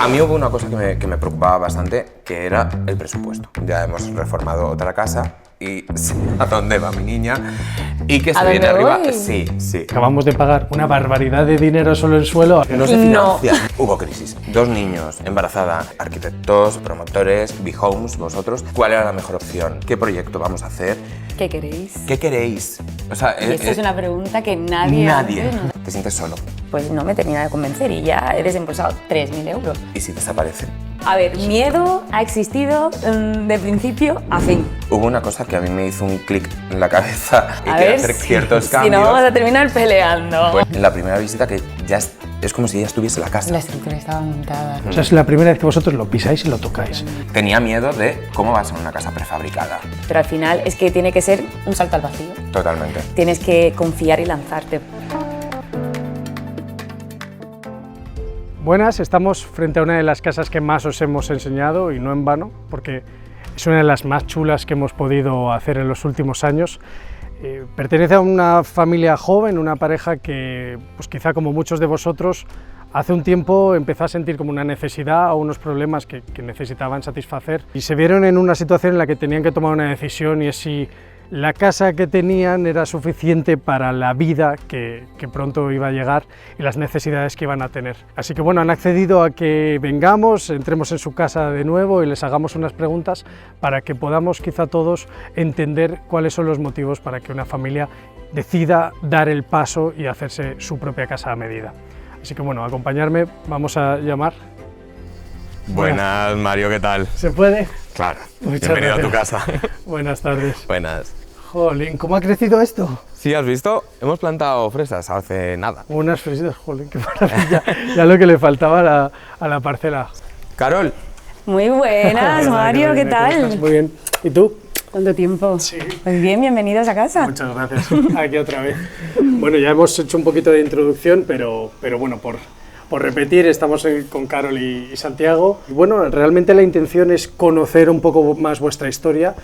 A mí hubo una cosa que me preocupaba bastante, que era el presupuesto. Ya hemos reformado otra casa y sé a dónde va mi niña y que se viene arriba. Sí. Acabamos de pagar una barbaridad de dinero solo en suelo. No se financia. Hubo crisis. 2 niños, embarazada, arquitectos, promotores, B-Homes, vosotros. ¿Cuál era la mejor opción? ¿Qué proyecto vamos a hacer? ¿Qué queréis? ¿Qué queréis? O sea, Y esta es una pregunta que nadie hace. ¿Te sientes solo? Pues no me termina de convencer y ya he desembolsado 3.000 euros. ¿Y si desaparecen? A ver, miedo ha existido de principio a fin. Hubo una cosa que a mí me hizo un clic en la cabeza y A que ver hacer si, ciertos si cambios. no vamos a terminar peleando. Pues en la primera visita que ya es como si ya estuviese la casa. La estructura estaba montada. O sea, es la primera vez que vosotros lo pisáis y lo tocáis. Tenía miedo de cómo va a ser una casa prefabricada. Pero al final es que tiene que ser un salto al vacío. Totalmente. Tienes que confiar y lanzarte. Buenas, estamos frente a una de las casas que más os hemos enseñado y no en vano, porque es una de las más chulas que hemos podido hacer en los últimos años. Pertenece a una familia joven, una pareja que, pues quizá como muchos de vosotros, hace un tiempo empezó a sentir como una necesidad o unos problemas que necesitaban satisfacer y se vieron en una situación en la que tenían que tomar una decisión, y es si la casa que tenían era suficiente para la vida que pronto iba a llegar y las necesidades que iban a tener. Así que bueno, han accedido a que vengamos, entremos en su casa de nuevo y les hagamos unas preguntas para que podamos quizá todos entender cuáles son los motivos para que una familia decida dar el paso y hacerse su propia casa a medida. Así que bueno, acompañarme, vamos a llamar. Buenas, Mario, ¿qué tal? ¿Se puede? Claro. Muchas Bienvenido a tu gracias. casa. Buenas tardes. Buenas. Jolín, ¿cómo ha crecido esto? Sí, ¿has visto? Hemos plantado fresas hace nada. Unas fresitas, jolín, qué maravilla. Ya lo que le faltaba a la parcela. Carol. Muy buenas, Mario, ¿qué ¿Cómo estás? tal? Muy bien. ¿Y tú? ¿Cuánto tiempo? Sí. Pues bien, bienvenidos a casa. Muchas gracias. Aquí otra vez. Bueno, ya hemos hecho un poquito de introducción, pero bueno, por repetir, estamos con Carol y Santiago. Y bueno, realmente la intención es conocer un poco más vuestra historia,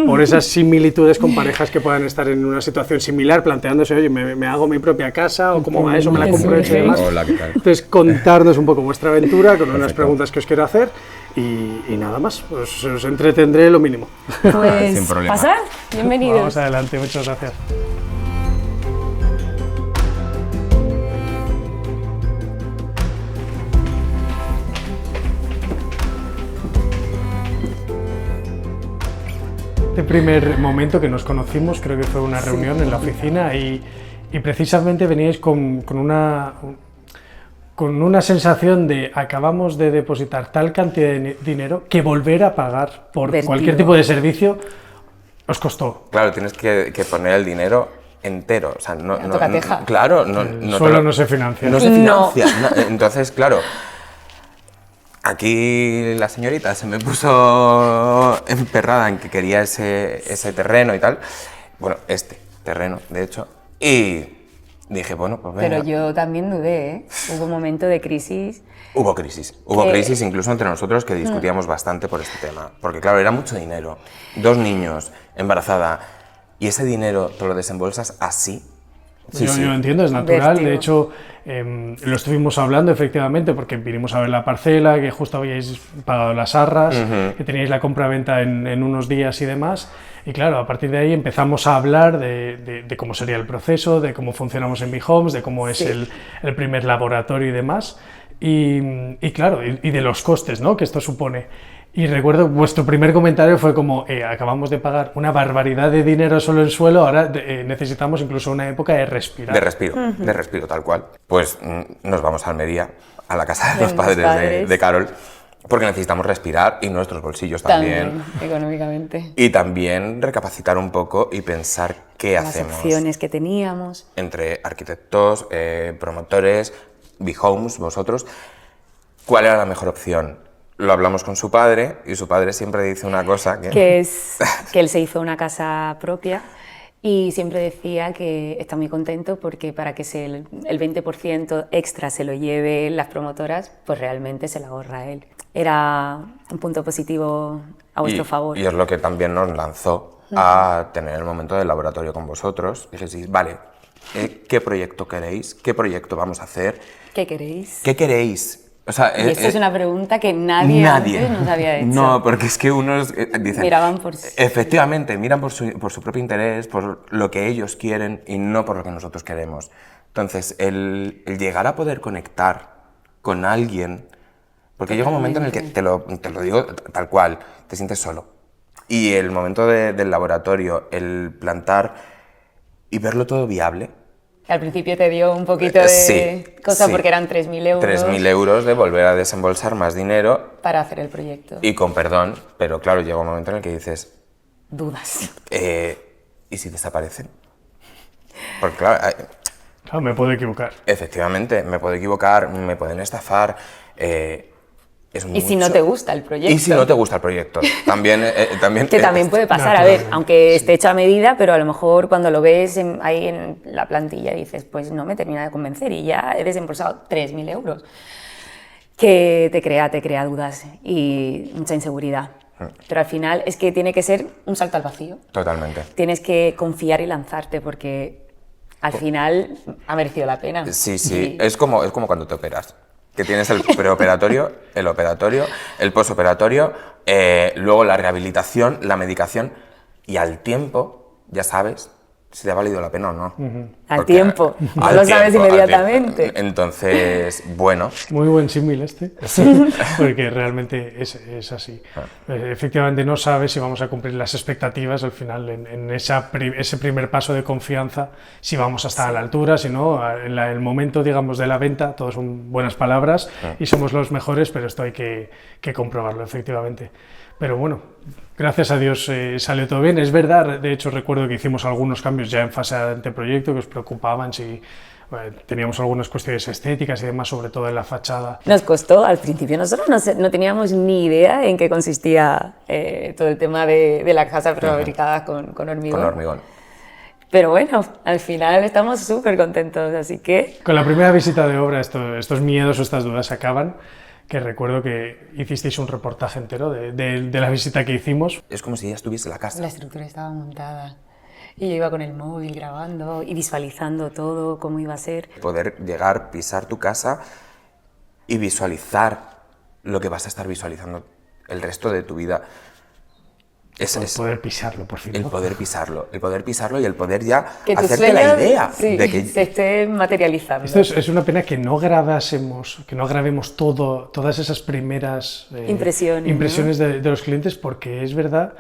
por esas similitudes con parejas que puedan estar en una situación similar, planteándose, oye, ¿me hago mi propia casa? ¿O cómo va eso? ¿Me la compro hecha y demás? Hola, ¿qué tal? Entonces, contarnos un poco vuestra aventura con unas preguntas que os quiero hacer y nada más, pues os entretendré lo mínimo. Pues, Sin problema. ¿pasar? Bienvenidos. Vamos adelante, muchas gracias. Este primer momento que nos conocimos, creo que fue una reunión en la oficina y precisamente veníais con una sensación de acabamos de depositar tal cantidad de dinero que volver a pagar por Vertido. cualquier tipo de servicio os costó. Claro, tienes que poner el dinero entero. O sea, no, tocateja. claro, El suelo no se financia. No se No. financia. Entonces, claro, aquí la señorita se me puso emperrada en que quería ese terreno y tal. Bueno, este terreno, de hecho. Y dije, bueno, pues venga. Pero yo también dudé, ¿eh? Hubo un momento de crisis. Hubo crisis incluso entre nosotros que discutíamos bastante por este tema. Porque claro, era mucho dinero. 2 niños, embarazada, y ese dinero te lo desembolsas así. Sí, Yo sí. lo entiendo, es natural. Vértigo. De hecho, lo estuvimos hablando efectivamente porque vinimos a ver la parcela, que justo habíais pagado las arras, que teníais la compra-venta en unos días y demás. Y claro, a partir de ahí empezamos a hablar de cómo sería el proceso, de cómo funcionamos en B-Homes, de cómo es el primer laboratorio y demás. Y claro, y de los costes, ¿no?, que esto supone. Y recuerdo, vuestro primer comentario fue como, acabamos de pagar una barbaridad de dinero solo en suelo, ahora necesitamos incluso una época de respirar. De respiro, tal cual. Pues nos vamos a Almería, a la casa de los padres de Carol, porque necesitamos respirar y nuestros bolsillos también. Económicamente. Y también recapacitar un poco y pensar qué Las hacemos opciones que teníamos. entre arquitectos, promotores, B-Homes, vosotros. ¿Cuál era la mejor opción? Lo hablamos con su padre y su padre siempre dice una cosa Que es que él se hizo una casa propia y siempre decía que está muy contento porque para que el 20% extra se lo lleve las promotoras, pues realmente se lo ahorra él. Era un punto positivo a vuestro favor. Y es lo que también nos lanzó a tener el momento del laboratorio con vosotros. Y decís, vale, ¿qué proyecto queréis? ¿Qué proyecto vamos a hacer? ¿Qué queréis? ¿Qué queréis? O sea, Y esto es una pregunta que nadie antes nos había hecho. No, porque es que unos dicen... Miraban por sí. Efectivamente, miran por su propio interés, por lo que ellos quieren y no por lo que nosotros queremos. Entonces, el llegar a poder conectar con alguien... Porque llega un momento en el que, te lo digo tal cual, te sientes solo. Y el momento del laboratorio, el plantar y verlo todo viable... Al principio te dio un poquito de cosa sí. porque eran 3.000 euros. 3.000 euros de volver a desembolsar más dinero. Para hacer el proyecto. Y con perdón, pero claro, llega un momento en el que dices... Dudas. ¿Y si desaparecen? Porque claro... Claro, me puedo equivocar. Efectivamente, me puedo equivocar, me pueden estafar... Y si no te gusta el proyecto. Y si no te gusta el proyecto. También que también puede pasar, a ver, aunque esté hecho a medida, pero a lo mejor cuando lo ves ahí en la plantilla dices, pues no me termina de convencer y ya he desembolsado 3.000 euros. Que te crea dudas y mucha inseguridad. Pero al final es que tiene que ser un salto al vacío. Totalmente. Tienes que confiar y lanzarte porque al final ha merecido la pena. Sí, sí. Es como cuando te operas. Que tienes el preoperatorio, el operatorio, el posoperatorio, luego la rehabilitación, la medicación y al tiempo ya sabes si te ha valido la pena o no. Al tiempo, no lo sabes inmediatamente. Entonces, bueno. Muy buen símil este, porque realmente es así. Efectivamente no sabes si vamos a cumplir las expectativas al final en ese primer paso de confianza, si vamos a estar a la altura, si no, en el momento, digamos, de la venta, todo son buenas palabras y somos los mejores, pero esto hay que comprobarlo, efectivamente. Pero bueno, gracias a Dios salió todo bien. Es verdad, de hecho recuerdo que hicimos algunos cambios ya en fase de anteproyecto que os preocupaban si teníamos algunas cuestiones estéticas y demás, sobre todo en la fachada. Nos costó, al principio nosotros no teníamos ni idea en qué consistía todo el tema de la casa prefabricada con hormigón. Con hormigón. Pero bueno, al final estamos súper contentos, así que... Con la primera visita de obra estos miedos o estas dudas se acaban. Que recuerdo que hicisteis un reportaje entero de la visita que hicimos. Es como si ya estuviese la casa. La estructura estaba montada y yo iba con el móvil grabando y visualizando todo, cómo iba a ser. Poder llegar, pisar tu casa y visualizar lo que vas a estar visualizando el resto de tu vida. Poder pisarlo, por fin. El poder pisarlo y el poder ya que hacerte la idea de que se esté materializando. Esto es una pena que no grabemos todas esas primeras impresiones ¿no? de los clientes, porque es verdad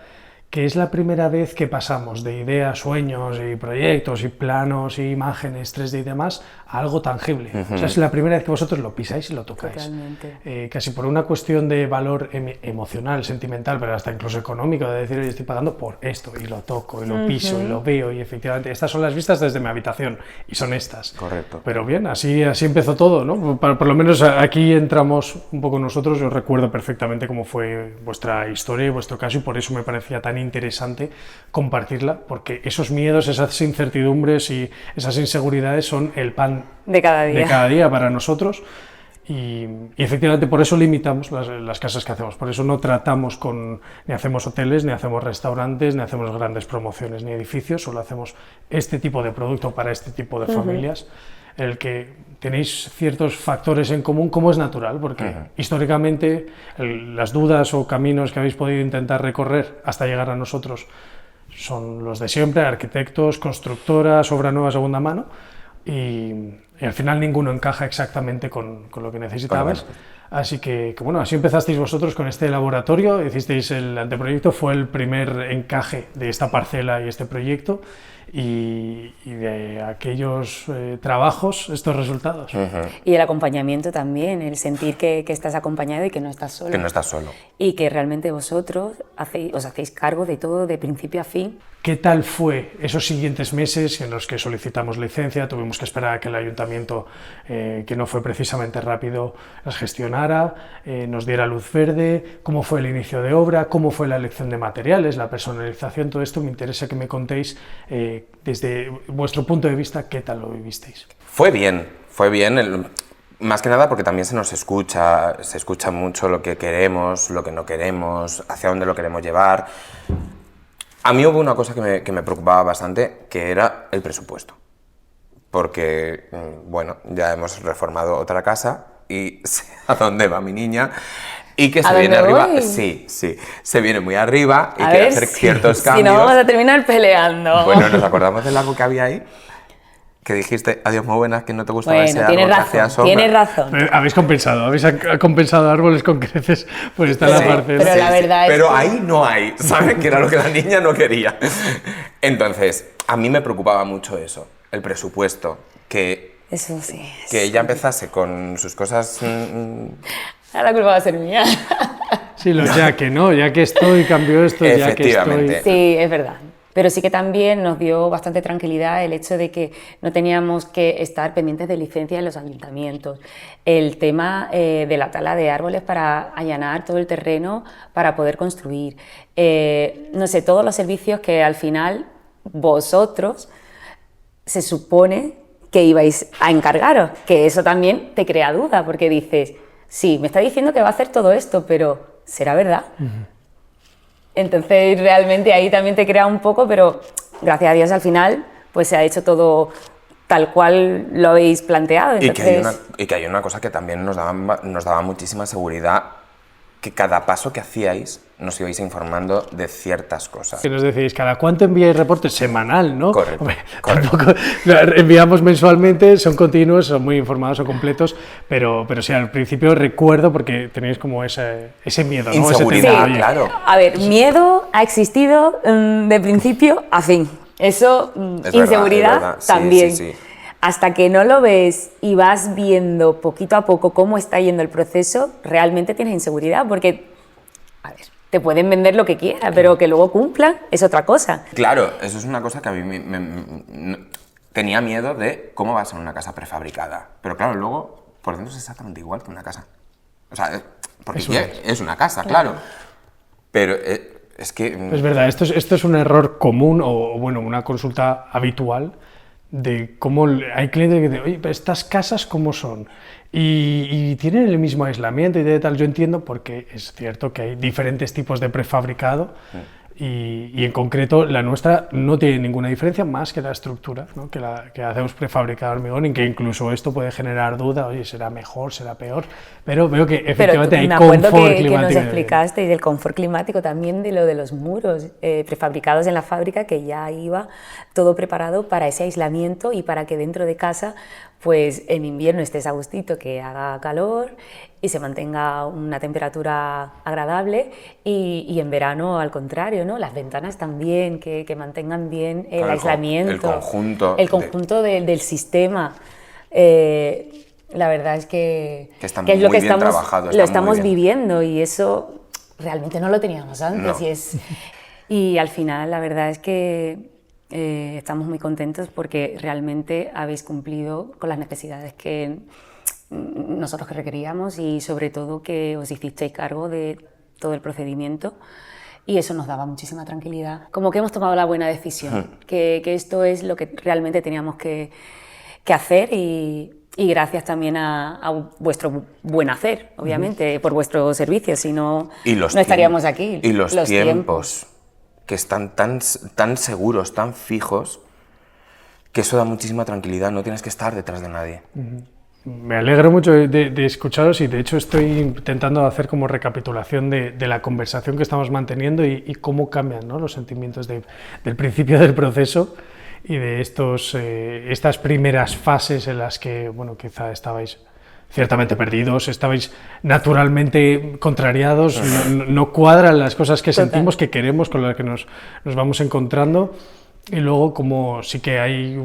que es la primera vez que pasamos de ideas, sueños y proyectos y planos y imágenes 3D y demás a algo tangible. O sea, es la primera vez que vosotros lo pisáis y lo tocáis. Totalmente. Casi por una cuestión de valor emocional, sentimental, pero hasta incluso económico, de decir, oye, estoy pagando por esto y lo toco y lo piso y lo veo y efectivamente estas son las vistas desde mi habitación y son estas. Correcto. Pero bien, así empezó todo, ¿no? Por lo menos aquí entramos un poco nosotros. Yo recuerdo perfectamente cómo fue vuestra historia y vuestro caso y por eso me parecía tan interesante compartirla, porque esos miedos, esas incertidumbres y esas inseguridades son el pan de cada día para nosotros y efectivamente por eso limitamos las casas que hacemos, por eso no tratamos ni hacemos hoteles, ni hacemos restaurantes, ni hacemos grandes promociones, ni edificios, solo hacemos este tipo de producto para este tipo de familias, en el que tenéis ciertos factores en común, como es natural, porque históricamente las dudas o caminos que habéis podido intentar recorrer hasta llegar a nosotros son los de siempre: arquitectos, constructoras, obra nueva, segunda mano, y al final ninguno encaja exactamente con lo que necesitabais. Así que bueno, así empezasteis vosotros con este laboratorio, hicisteis el anteproyecto, fue el primer encaje de esta parcela y este proyecto, y de aquellos trabajos, estos resultados. Y el acompañamiento también, el sentir que estás acompañado y que no estás solo. Que no estás solo. Y que realmente vosotros os hacéis cargo de todo, de principio a fin. ¿Qué tal fue esos siguientes meses en los que solicitamos licencia, tuvimos que esperar a que el ayuntamiento, que no fue precisamente rápido, las gestionara, nos diera luz verde? ¿Cómo fue el inicio de obra? ¿Cómo fue la elección de materiales, la personalización? Todo esto me interesa que me contéis desde vuestro punto de vista, ¿qué tal lo vivisteis? Fue bien, más que nada porque también se escucha mucho lo que queremos, lo que no queremos, hacia dónde lo queremos llevar. A mí hubo una cosa que me preocupaba bastante, que era el presupuesto. Porque, bueno, ya hemos reformado otra casa y sé a dónde va mi niña y que ¿A se viene dónde arriba. voy? Sí, se viene muy arriba y A quiere ver hacer si- ciertos si cambios. no vamos a terminar peleando. Bueno, ¿nos acordamos del árbol que había ahí? Que dijiste, adiós, muy buenas, que no te gustaba ese Bueno, árbol tienes que hacía razón, sombra. tienes razón. Pero habéis compensado árboles con creces, pues está la Sí, parcela. pero la verdad es Pero que- ahí no hay, ¿sabes? Que era lo que la niña no quería. Entonces, a mí me preocupaba mucho eso, el presupuesto, que Eso sí. ella empezase con sus cosas... Ahora la culpa va a ser mía. Sí, ya que no, ya que estoy, cambio esto, ya que Efectivamente. estoy... Sí, es verdad. Pero sí que también nos dio bastante tranquilidad el hecho de que no teníamos que estar pendientes de licencias en los ayuntamientos. El tema de la tala de árboles para allanar todo el terreno para poder construir. No sé, todos los servicios que al final vosotros se supone que ibais a encargaros, que eso también te crea duda, porque dices, sí, me está diciendo que va a hacer todo esto, pero ¿será verdad? Entonces realmente ahí también te crea un poco, pero gracias a Dios al final pues se ha hecho todo tal cual lo habéis planteado. Entonces... Y que hay una cosa que también nos daba muchísima seguridad, que cada paso que hacíais nos ibais informando de ciertas cosas. Que nos decís, ¿cada cuánto enviáis reportes? Semanal, ¿no? Correcto, Hombre, correcto. tampoco enviamos mensualmente, son continuos, son muy informados, son completos, pero sí, al principio recuerdo porque tenéis como ese miedo, ¿no? Inseguridad, Ese temor, oye, claro. A ver, miedo ha existido de principio a fin. Eso, Es inseguridad verdad, sí, también. sí. Hasta que no lo ves y vas viendo poquito a poco cómo está yendo el proceso, realmente tienes inseguridad, porque, a ver, te pueden vender lo que quieras, pero que luego cumplan es otra cosa. Claro, eso es una cosa que a mí tenía miedo de cómo va a ser una casa prefabricada. Pero claro, luego por dentro es exactamente igual que una casa. O sea, porque es una casa, claro. Pero es que... Es verdad, esto es un error común o bueno, una consulta habitual de cómo hay clientes que dicen, oye, pero estas casas ¿cómo son? Y tienen el mismo aislamiento y de tal. Yo entiendo porque es cierto que hay diferentes tipos de prefabricado y en concreto la nuestra no tiene ninguna diferencia más que la estructura, ¿no? que hacemos prefabricado hormigón y que incluso esto puede generar duda, oye, será mejor, será peor, pero veo que efectivamente hay me confort acuerdo que nos climático. explicaste y del confort climático, también de lo de los muros prefabricados en la fábrica, que ya iba todo preparado para ese aislamiento y para que dentro de casa, pues en invierno estés a gustito, que haga calor y se mantenga una temperatura agradable y en verano al contrario, ¿no? Las ventanas también, que mantengan bien el Claro, aislamiento. el conjunto del sistema. La verdad es que está es lo muy que bien trabajado, está lo muy estamos bien. viviendo y eso realmente no lo teníamos antes. No. Y al final la verdad es que estamos muy contentos porque realmente habéis cumplido con las necesidades que nosotros que requeríamos y sobre todo que os hicisteis cargo de todo el procedimiento. Y eso nos daba muchísima tranquilidad, como que hemos tomado la buena decisión, que esto es lo que realmente teníamos que hacer y gracias también a vuestro buen hacer, obviamente, por vuestro servicio, si no, no estaríamos aquí. Y los tiempos, que están tan seguros, tan fijos, que eso da muchísima tranquilidad, no tienes que estar detrás de nadie. Me alegro mucho de escucharos y de hecho estoy intentando hacer como recapitulación de la conversación que estamos manteniendo y cómo cambian, ¿no? Los sentimientos del principio del proceso y de estas primeras fases en las que, bueno, quizá estabais ciertamente perdidos, estabais naturalmente contrariados, no cuadran las cosas que sentimos, que queremos, con las que nos vamos encontrando. Y luego, como sí que hay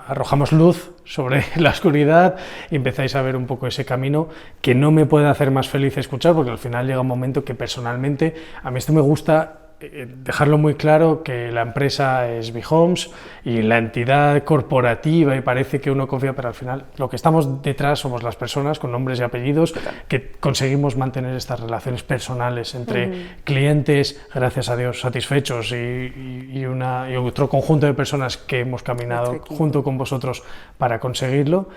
arrojamos luz sobre la oscuridad y empezáis a ver un poco ese camino que no me puede hacer más feliz escuchar, porque al final llega un momento que personalmente, a mí esto me gusta dejarlo muy claro, que la empresa es Bhomes y la entidad corporativa y parece que uno confía, pero al final lo que estamos detrás somos las personas con nombres y apellidos que conseguimos mantener estas relaciones personales entre clientes, gracias a Dios, satisfechos y otro conjunto de personas que hemos caminado junto con vosotros para conseguirlo.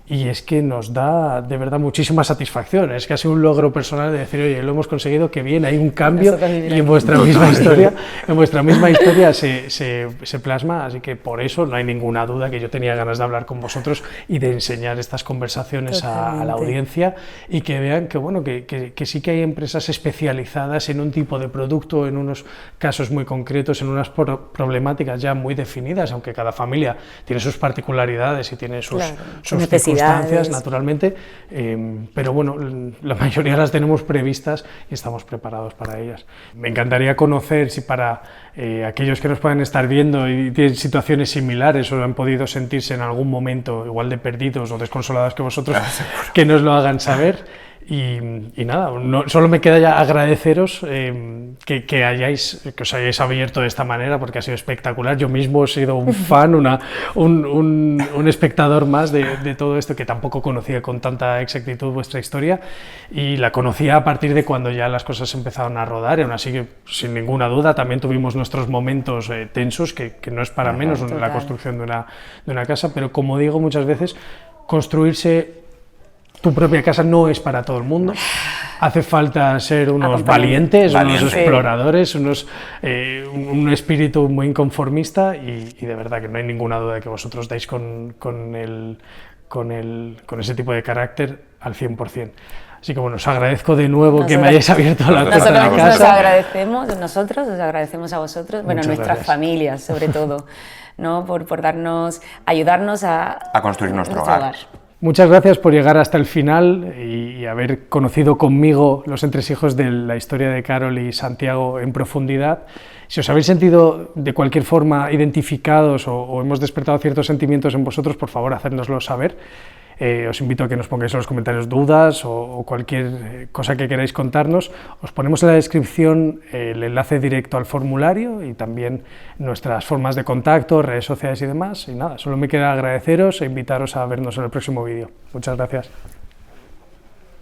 y es que nos da de verdad muchísima satisfacción. Es casi un logro personal de decir, oye, lo hemos conseguido, que bien, hay un cambio y en vuestra misma historia se plasma, así que por eso no hay ninguna duda que yo tenía ganas de hablar con vosotros y de enseñar estas conversaciones a la audiencia, y que vean que, bueno, que sí que hay empresas especializadas en un tipo de producto, en unos casos muy concretos, en unas problemáticas ya muy definidas, aunque cada familia tiene sus particularidades y tiene sus circunstancias, naturalmente, pero bueno, la mayoría las tenemos previstas y estamos preparados para ellas. Me encantaría conocer si para aquellos que nos puedan estar viendo y tienen situaciones similares o han podido sentirse en algún momento igual de perdidos o desconsolados que vosotros, que nos lo hagan saber. Y nada, solo me queda ya agradeceros que os hayáis abierto de esta manera, porque ha sido espectacular. Yo mismo he sido un fan, un espectador más de todo esto, que tampoco conocía con tanta exactitud vuestra historia, y la conocía a partir de cuando ya las cosas empezaron a rodar, y aún así que sin ninguna duda también tuvimos nuestros momentos tensos, que no es para menos la construcción de una casa, pero como digo muchas veces, construirse tu propia casa no es para todo el mundo. Hace falta ser unos valientes, unos exploradores, un espíritu muy inconformista, y de verdad que no hay ninguna duda de que vosotros dais con ese tipo de carácter al 100%. Así que bueno, os agradezco de nuevo que me hayáis abierto la puerta de la casa. Nosotros os agradecemos a vosotros, bueno, nuestras familias sobre todo, ¿no? por ayudarnos a construir nuestro hogar. Muchas gracias por llegar hasta el final y haber conocido conmigo los entresijos de la historia de Carol y Santiago en profundidad. Si os habéis sentido de cualquier forma identificados o hemos despertado ciertos sentimientos en vosotros, por favor, hacérnoslo saber. Os invito a que nos pongáis en los comentarios dudas o cualquier cosa que queráis contarnos. Os ponemos en la descripción el enlace directo al formulario y también nuestras formas de contacto, redes sociales y demás. Y nada, solo me queda agradeceros e invitaros a vernos en el próximo vídeo. Muchas gracias.